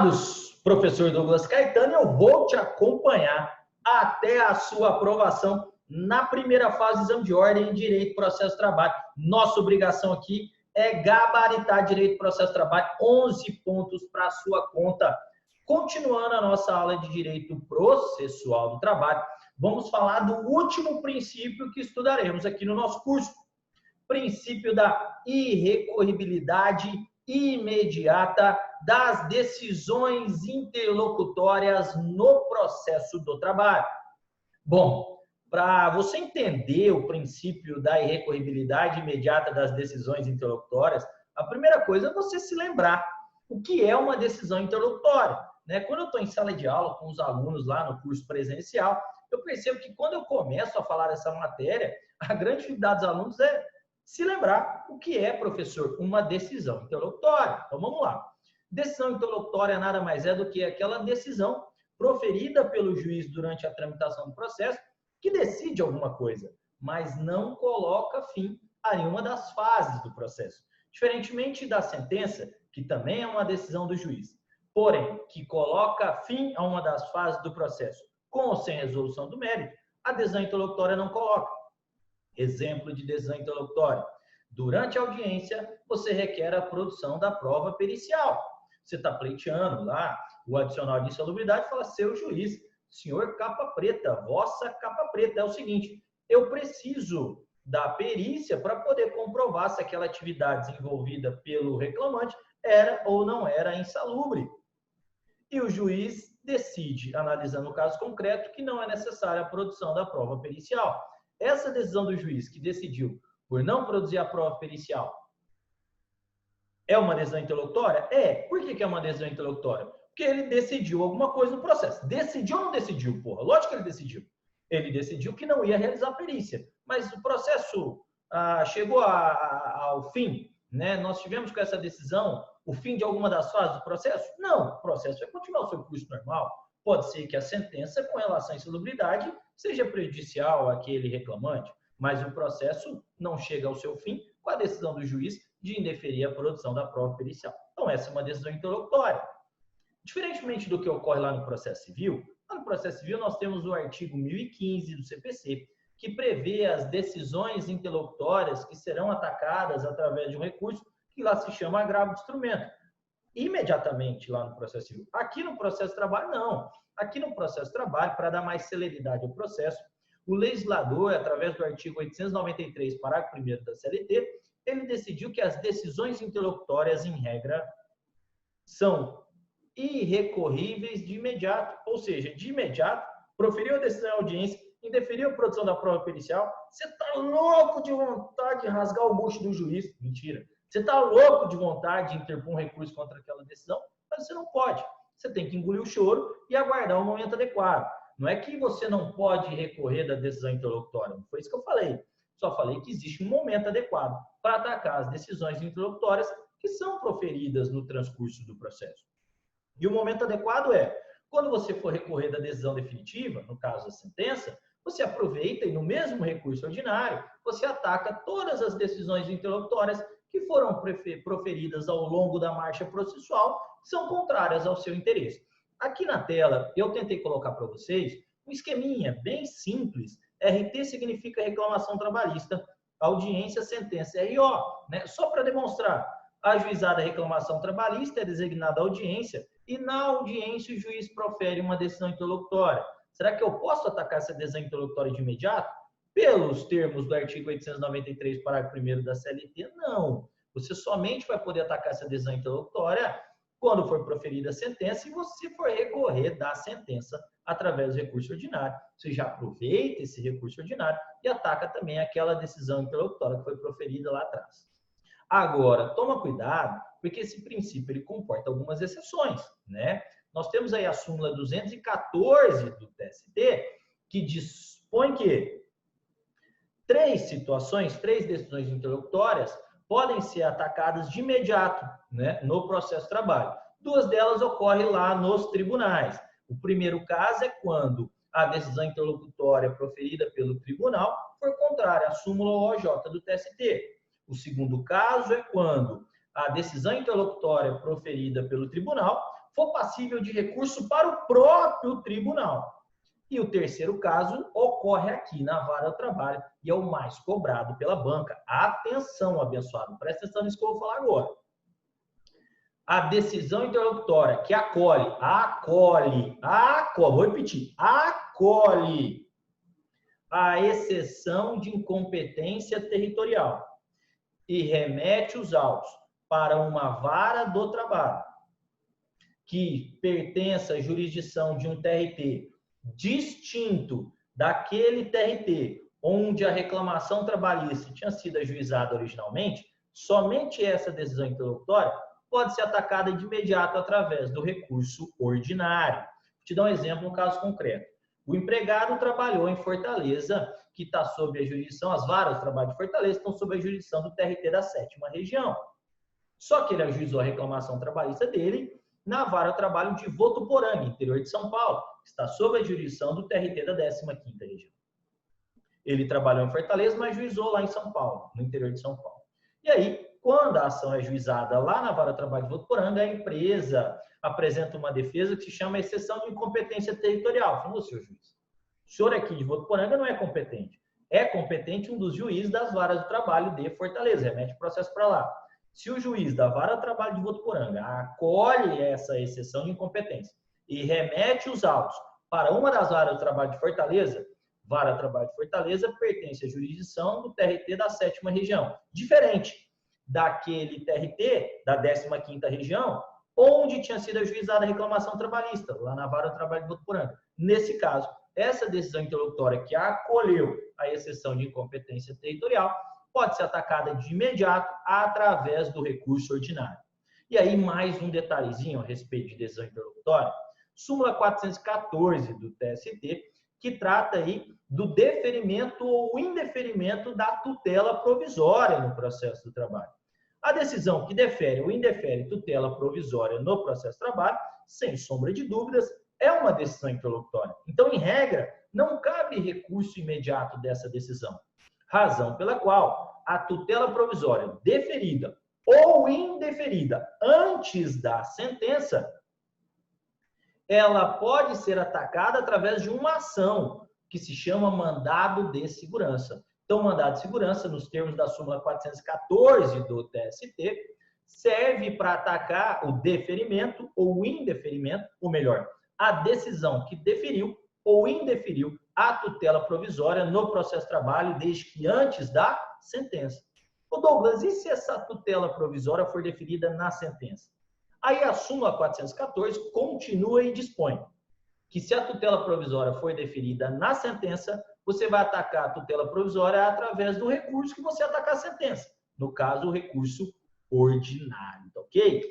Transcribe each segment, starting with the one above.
Prezados professor Douglas Caetano, eu vou te acompanhar até a sua aprovação na primeira fase do exame de ordem em Direito, Processo, Trabalho. Nossa obrigação aqui é gabaritar Direito, Processo, Trabalho, 11 pontos para a sua conta. Continuando a nossa aula de Direito Processual do Trabalho, vamos falar do último princípio que estudaremos aqui no nosso curso. Princípio da irrecorribilidade imediata das decisões interlocutórias no processo do trabalho. Bom, para você entender o princípio da irrecorribilidade imediata das decisões interlocutórias, a primeira coisa é você se lembrar o que é uma decisão interlocutória. Quando eu estou em sala de aula com os alunos lá no curso presencial, eu percebo que quando eu começo a falar essa matéria, a grande dificuldade dos alunos é se lembrar o que é, professor, uma decisão interlocutória. Então, vamos lá. Decisão interlocutória nada mais é do que aquela decisão proferida pelo juiz durante a tramitação do processo que decide alguma coisa, mas não coloca fim a nenhuma das fases do processo. Diferentemente da sentença, que também é uma decisão do juiz, porém, que coloca fim a uma das fases do processo com ou sem resolução do mérito, a decisão interlocutória não coloca. Exemplo de decisão interlocutória. Durante a audiência, você requer a produção da prova pericial. Você está pleiteando lá o adicional de insalubridade e fala, seu juiz, senhor capa preta, vossa capa preta. É o seguinte, eu preciso da perícia para poder comprovar se aquela atividade desenvolvida pelo reclamante era ou não era insalubre. E o juiz decide, analisando o caso concreto, que não é necessária a produção da prova pericial. Essa decisão do juiz que decidiu por não produzir a prova pericial é uma decisão interlocutória? É. Por que é uma decisão interlocutória? Porque ele decidiu alguma coisa no processo. Decidiu ou não decidiu, porra? Lógico que ele decidiu. Ele decidiu que não ia realizar a perícia. Mas o processo chegou ao fim, né? Nós tivemos com essa decisão o fim de alguma das fases do processo? Não. O processo vai continuar o seu curso normal. Pode ser que a sentença com relação à insalubridade seja prejudicial àquele reclamante, mas o processo não chega ao seu fim com a decisão do juiz de indeferir a produção da prova pericial. Então, essa é uma decisão interlocutória. Diferentemente do que ocorre lá no processo civil, lá no processo civil nós temos o artigo 1015 do CPC, que prevê as decisões interlocutórias que serão atacadas através de um recurso que lá se chama agravo de instrumento. Imediatamente lá no processo civil. Aqui no processo de trabalho, não. Aqui no processo de trabalho, para dar mais celeridade ao processo, o legislador, através do artigo 893, parágrafo 1º da CLT, ele decidiu que as decisões interlocutórias, em regra, são irrecorríveis de imediato. Ou seja, de imediato, proferiu a decisão em audiência, indeferiu a produção da prova pericial, você está louco de vontade de rasgar o bucho do juiz. Mentira. Você está louco de vontade de interpor um recurso contra aquela decisão, mas você não pode. Você tem que engolir o choro e aguardar o momento adequado. Não é que você não pode recorrer da decisão interlocutória. Não foi isso que eu falei. Só falei que existe um momento adequado para atacar as decisões interlocutórias que são proferidas no transcurso do processo. E o momento adequado é, quando você for recorrer da decisão definitiva, no caso da sentença, você aproveita e no mesmo recurso ordinário, você ataca todas as decisões interlocutórias que foram proferidas ao longo da marcha processual, que são contrárias ao seu interesse. Aqui na tela, eu tentei colocar para vocês um esqueminha bem simples. RT significa reclamação trabalhista, audiência, sentença, RO. Só para demonstrar, a ajuizada reclamação trabalhista é designada audiência e na audiência o juiz profere uma decisão interlocutória. Será que eu posso atacar essa decisão interlocutória de imediato? Pelos termos do artigo 893, parágrafo 1º da CLT, não. Você somente vai poder atacar essa decisão interlocutória quando for proferida a sentença e você for recorrer da sentença através do recurso ordinário. Você já aproveita esse recurso ordinário e ataca também aquela decisão interlocutória que foi proferida lá atrás. Agora, toma cuidado, porque esse princípio ele comporta algumas exceções, Nós temos aí a súmula 214 do TST, que dispõe que três decisões interlocutórias podem ser atacadas de imediato, no processo de trabalho. Duas delas ocorrem lá nos tribunais. O primeiro caso é quando a decisão interlocutória proferida pelo tribunal for contrária à súmula OJ do TST. O segundo caso é quando a decisão interlocutória proferida pelo tribunal for passível de recurso para o próprio tribunal. E o terceiro caso ocorre aqui na vara do trabalho e é o mais cobrado pela banca. Atenção, abençoado, presta atenção nisso que eu vou falar agora. A decisão interlocutória que acolhe, vou repetir, acolhe a exceção de incompetência territorial e remete os autos para uma vara do trabalho que pertença à jurisdição de um TRT distinto daquele TRT onde a reclamação trabalhista tinha sido ajuizada originalmente, somente essa decisão interlocutória pode ser atacada de imediato através do recurso ordinário. Vou te dar um exemplo, um caso concreto. O empregado trabalhou em Fortaleza, que está sob a jurisdição, as varas de trabalho de Fortaleza estão sob a jurisdição do TRT da 7ª região. Só que ele ajuizou a reclamação trabalhista dele na vara de trabalho de Votuporanga, interior de São Paulo, que está sob a jurisdição do TRT da 15ª região. Ele trabalhou em Fortaleza, mas ajuizou lá em São Paulo, no interior de São Paulo. E aí, quando a ação é ajuizada lá na vara de trabalho de Votuporanga, a empresa apresenta uma defesa que se chama exceção de incompetência territorial. Falou, senhor juiz, o senhor aqui de Votuporanga não é competente. É competente um dos juízes das varas de trabalho de Fortaleza, remete o processo para lá. Se o juiz da vara de trabalho de Votuporanga acolhe essa exceção de incompetência e remete os autos para uma das varas de trabalho de Fortaleza, vara de trabalho de Fortaleza pertence à jurisdição do TRT da 7ª região. Diferente daquele TRT da 15ª região, onde tinha sido ajuizada a reclamação trabalhista, lá na vara de trabalho de Votuporanga. Nesse caso, essa decisão interlocutória que acolheu a exceção de incompetência territorial pode ser atacada de imediato através do recurso ordinário. E aí, mais um detalhezinho a respeito de decisão interlocutória. Súmula 414 do TST, que trata aí do deferimento ou indeferimento da tutela provisória no processo do trabalho. A decisão que defere ou indefere tutela provisória no processo do trabalho, sem sombra de dúvidas, é uma decisão interlocutória. Então, em regra, não cabe recurso imediato dessa decisão. Razão pela qual a tutela provisória deferida ou indeferida antes da sentença, ela pode ser atacada através de uma ação que se chama mandado de segurança. Então, o mandado de segurança, nos termos da súmula 414 do TST, serve para atacar o deferimento ou indeferimento, ou melhor, a decisão que deferiu ou indeferiu a tutela provisória no processo de trabalho desde que antes da sentença. Ô Douglas, e se essa tutela provisória for deferida na sentença? Aí a súmula 414 continua e dispõe que se a tutela provisória for deferida na sentença, você vai atacar a tutela provisória através do recurso que você atacar a sentença. No caso, o recurso ordinário, tá ok?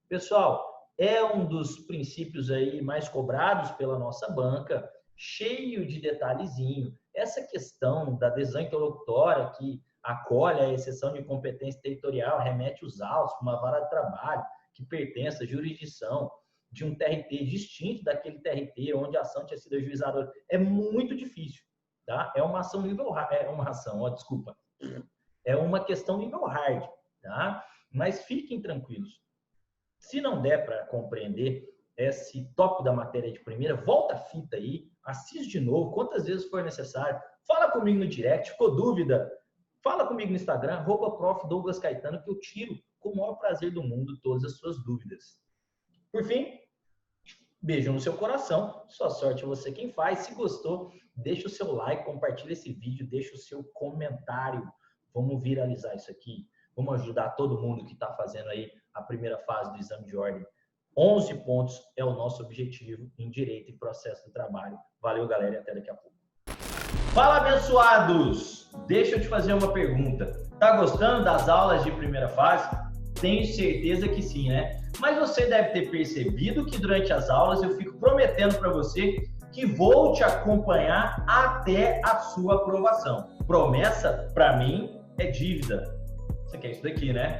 Pessoal, é um dos princípios aí mais cobrados pela nossa banca, cheio de detalhezinho. Essa questão da decisão interlocutória que acolhe a exceção de incompetência territorial, remete os autos para uma vara de trabalho que pertence à jurisdição de um TRT distinto daquele TRT onde a ação tinha sido ajuizada, é muito difícil, tá? É uma ação nível hard, é uma questão nível hard, tá? Mas fiquem tranquilos. Se não der para compreender esse tópico da matéria de primeira, volta a fita aí, assiste de novo, quantas vezes for necessário, fala comigo no direct, ficou dúvida? Fala comigo no Instagram, @prof. Douglas Caetano, que eu tiro com o maior prazer do mundo todas as suas dúvidas. Por fim, beijo no seu coração, sua sorte é você quem faz. Se gostou, deixa o seu like, compartilha esse vídeo, deixa o seu comentário. Vamos viralizar isso aqui, vamos ajudar todo mundo que está fazendo aí a primeira fase do exame de ordem. 11 pontos é o nosso objetivo em direito e processo do trabalho. Valeu, galera, e até daqui a pouco. Fala, abençoados! Deixa eu te fazer uma pergunta. Tá gostando das aulas de primeira fase? Tenho certeza que sim, né? Mas você deve ter percebido que durante as aulas eu fico prometendo para você que vou te acompanhar até a sua aprovação. Promessa, para mim, é dívida. Você quer isso daqui, né?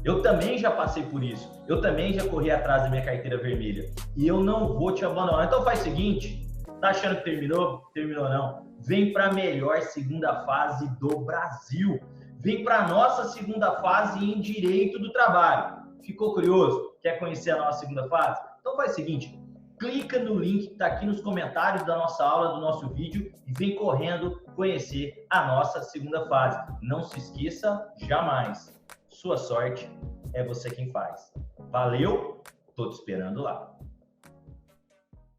Eu também já passei por isso. Eu também já corri atrás da minha carteira vermelha. E eu não vou te abandonar. Então faz o seguinte, tá achando que terminou? Terminou não. Vem para a melhor segunda fase do Brasil. Vem para a nossa segunda fase em Direito do Trabalho. Ficou curioso? Quer conhecer a nossa segunda fase? Então faz o seguinte, clica no link que está aqui nos comentários da nossa aula, do nosso vídeo e vem correndo conhecer a nossa segunda fase. Não se esqueça, jamais, sua sorte é você quem faz. Valeu, tô te esperando lá.